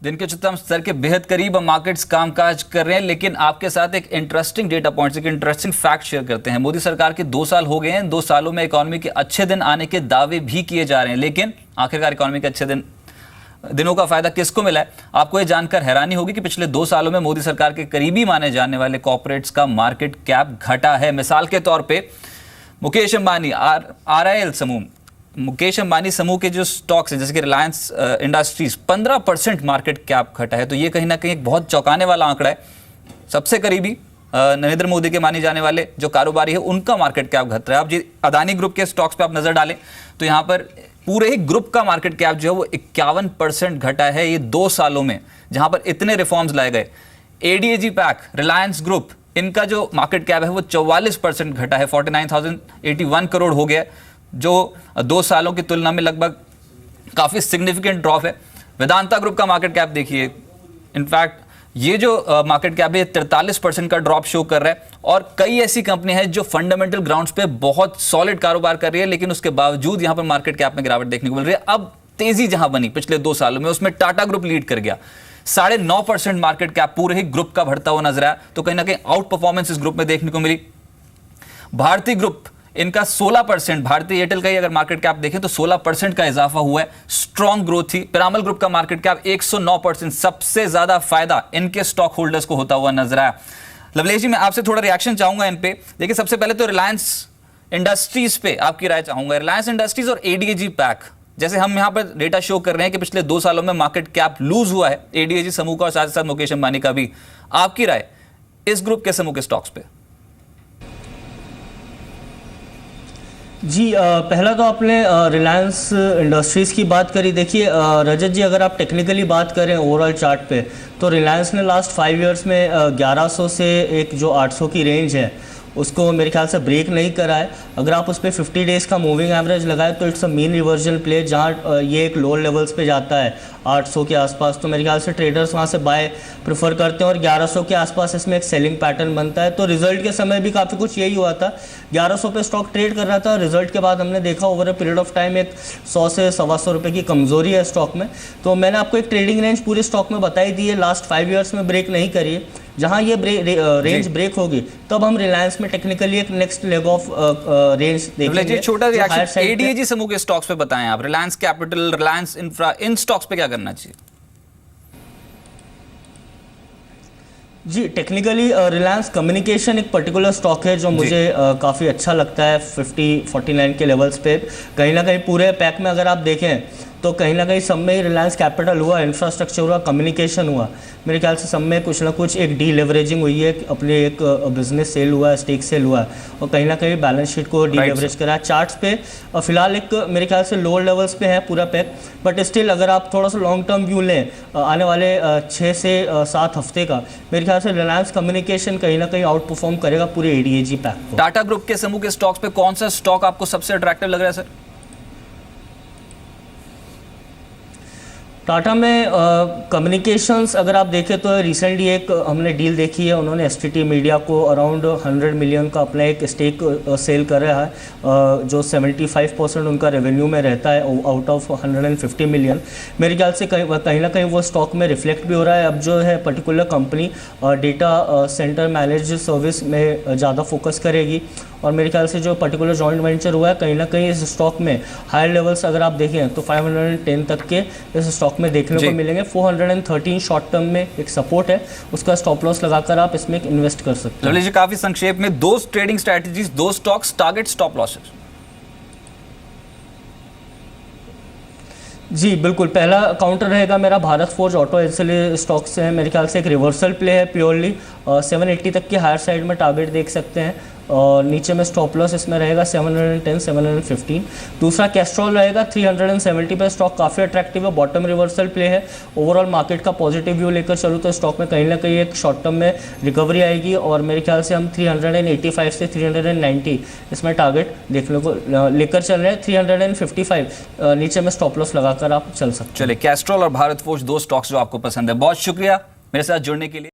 दिन के उच्चतम स्तर के बेहद करीब मार्केट्स कामकाज कर रहे हैं, लेकिन आपके साथ एक इंटरेस्टिंग डेटा पॉइंट्स, एक इंटरेस्टिंग फैक्ट शेयर करते हैं। मोदी सरकार के 2 साल हो गए हैं। 2 सालों में इकोनॉमी के अच्छे दिन आने के दावे भी किए जा रहे हैं, लेकिन आखिरकार इकोनॉमी के अच्छे दिनों का फायदा किसको मिला है? आपको ये जानकर हैरानी होगी कि पिछले 2 सालों में मोदी सरकार के करीबी माने जाने वाले कॉर्पोरेट्स का मार्केट कैप घटा है। मिसाल के तौर पे मुकेश अंबानी RIL समूह, मुकेश अंबानी समूह के जो स्टॉक्स हैं जैसे कि रिलायंस इंडस्ट्रीज, 15% मार्केट कैप घटा है। तो ये कहीं ना कहीं एक बहुत चौंकाने वाला आंकड़ा है। सबसे करीबी नरेंद्र मोदी के माने जाने वाले जो कारोबारी है उनका मार्केट कैप घट रहा है। अब जी अदानी ग्रुप के स्टॉक्स पे आप नजर डालें तो यहाँ पर पूरे ही ग्रुप का मार्केट कैप जो है वो 51% घटा है ये 2 सालों में, जहां पर इतने रिफॉर्म्स लाए गए। ADAG पैक, रिलायंस ग्रुप, इनका जो मार्केट कैप है वो 44% घटा है, 49,081 करोड़ हो गया, जो 2 सालों की तुलना में लगभग काफी सिग्निफिकेंट ड्रॉप है। वेदांता ग्रुप का मार्केट कैप देखिए, इनफैक्ट ये जो मार्केट कैप है 43% का ड्रॉप शो कर रहा है। और कई ऐसी कंपनी है जो फंडामेंटल ग्राउंड्स पे बहुत सॉलिड कारोबार कर रही है, लेकिन उसके बावजूद यहां पर मार्केट कैप में गिरावट देखने को मिल रही है। अब तेजी जहां बनी पिछले 2 सालों में, उसमें टाटा ग्रुप लीड कर गया, 9.5% मार्केट कैप पूरे ही ग्रुप का बढ़ता हुआ नजर आया। तो कहीं ना कहीं आउट परफॉर्मेंस इस ग्रुप में देखने को मिली। भारतीय ग्रुप, इनका 16%, भारतीय एयरटेल का ही अगर मार्केट कैप देखें तो 16% का इजाफा हुआ है, स्ट्रॉन्ग ग्रोथ थी। पिरामल ग्रुप का मार्केट कैप 109%, सबसे ज्यादा फायदा इनके स्टॉक होल्डर्स को होता हुआ नजर आया। लवलेश जी, मैं आपसे थोड़ा रिएक्शन चाहूंगा इन पे। देखिए, सबसे पहले तो रिलायंस इंडस्ट्रीज पे आपकी राय चाहूंगा। रिलायंस इंडस्ट्रीज और ADAG पैक, जैसे हम यहां पर डेटा शो कर रहे हैं कि पिछले 2 सालों में मार्केट कैप लूज हुआ है ADAG समूह का और साथ ही साथ मुकेश अंबानी का भी। आपकी राय इस ग्रुप के समूह के स्टॉक्स पे? जी, पहला तो आपने रिलायंस इंडस्ट्रीज़ की बात करी। देखिए रजत जी, अगर आप टेक्निकली बात करें ओवरऑल चार्ट पे, तो रिलायंस ने लास्ट 5 इयर्स में 1100 से एक जो 800 की रेंज है उसको मेरे ख्याल से ब्रेक नहीं करा है। अगर आप उस पर 50 डेज़ का मूविंग एवरेज लगाए तो it's a mean reversion play, जहाँ ये एक लोअर लेवल्स पे जाता है 800 के आसपास। तो मेरे ख्याल से ट्रेडर्स वहाँ से बाय प्रेफर करते हैं और 1100 के आसपास इसमें एक सेलिंग पैटर्न बनता है। तो रिजल्ट के समय भी काफ़ी कुछ यही हुआ था, 1100 पे स्टॉक ट्रेड कर रहा था। रिजल्ट के बाद हमने देखा over a period of time एक 100 से 125 रुपये की कमजोरी है स्टॉक में। तो मैंने आपको एक ट्रेडिंग रेंज पूरे स्टॉक में बताई दी है, लास्ट 5 ईयर्स में ब्रेक नहीं करी है। जहां ये रेंज ब्रेक होगी तब हम रिलायंस में टेक्निकली एक नेक्स्ट लेग ऑफ रेंज देखेंगे। छोटा रिएक्शन ADAG समूह के स्टॉक्स पे बताएं आप, रिलायंस कैपिटल, रिलायंस इंफ्रा, इन स्टॉक्स पे क्या करना चाहिए? जी, टेक्निकली रिलायंस कम्युनिकेशन एक पर्टिकुलर स्टॉक है जो मुझे काफ़ी अच्छा लगता है। 50-49 के लेवल्स पे कहीं ना कहीं पूरे पैक में अगर आप देखें तो कहीं ना कहीं सब में रिलायंस कैपिटल हुआ, इंफ्रास्ट्रक्चर हुआ, कम्युनिकेशन हुआ। मेरे ख्याल से सब में कुछ ना कुछ एक डी लेवरेजिंग हुई है, अपने एक बिजनेस सेल हुआ है, स्टेक सेल हुआ है और कहीं ना कहीं बैलेंस शीट को डी लेवरेज करा है। चार्ट्स पे फिलहाल एक मेरे ख्याल से लोअर लेवल्स पे है पूरा पैक, बट स्टिल अगर आप थोड़ा सा लॉन्ग टर्म व्यू लें आने वाले 6 से 7 हफ्ते का, मेरे ख्याल से रिलायंस कम्युनिकेशन कहीं ना कहीं आउट परफॉर्म करेगा पूरे ADAG पैक को। टाटा ग्रुप के समूह के स्टॉक्स पे कौन सा स्टॉक आपको सबसे अट्रैक्टिव लग रहा है सर? टाटा में कम्युनिकेशंस अगर आप देखें तो रिसेंटली एक हमने डील देखी है, उन्होंने STT मीडिया को अराउंड 100 मिलियन का अपना एक स्टेक सेल कर रहा है, जो 75% उनका रेवेन्यू में रहता है आउट ऑफ 150 मिलियन। मेरे ख्याल से कहीं ना कहीं वो स्टॉक में रिफ्लेक्ट भी हो रहा है। अब जो है particular company data centre manage service में ज़्यादा फोकस करेगी और मेरे ख्याल से जो पर्टिकुलर जॉइंट वेंचर हुआ है कहीं ना कहीं इस स्टॉक में हायर लेवल्स अगर आप देखें तो 510 तक के इस स्टॉक में देखने को मिलेंगे। 413 शॉर्ट टर्म में एक सपोर्ट है, उसका स्टॉप लॉस लगाकर आप इसमें इन्वेस्ट कर सकते हैं। जी, काफी संक्षेप में 2 trading strategies, 2 stocks, target, stop losses. जी बिल्कुल, पहला काउंटर रहेगा मेरा Bharat Forge auto ancillary stock से है। मेरे ख्याल से एक रिवर्सल प्ले है प्योरली, 780 तक की हायर साइड में टारगेट देख सकते हैं और नीचे में स्टॉप लॉस इसमें रहेगा 710, 715। दूसरा कैस्ट्रॉल रहेगा 370 पे, स्टॉक काफ़ी अट्रैक्टिव है, बॉटम रिवर्सल प्ले है। ओवरऑल मार्केट का पॉजिटिव व्यू लेकर चलूँ तो स्टॉक में कहीं ना कहीं एक शॉर्ट टर्म में रिकवरी आएगी और मेरे ख्याल से हम 385 से 390 इसमें टारगेट देखने को लेकर चल रहे हैं। 355 नीचे में स्टॉप लॉस लगाकर आप चल सकते हैं। चलिए, कैस्ट्रॉल और भारत फोर्ज 2 स्टॉक्स जो आपको पसंद है। बहुत शुक्रिया मेरे साथ जुड़ने के लिए।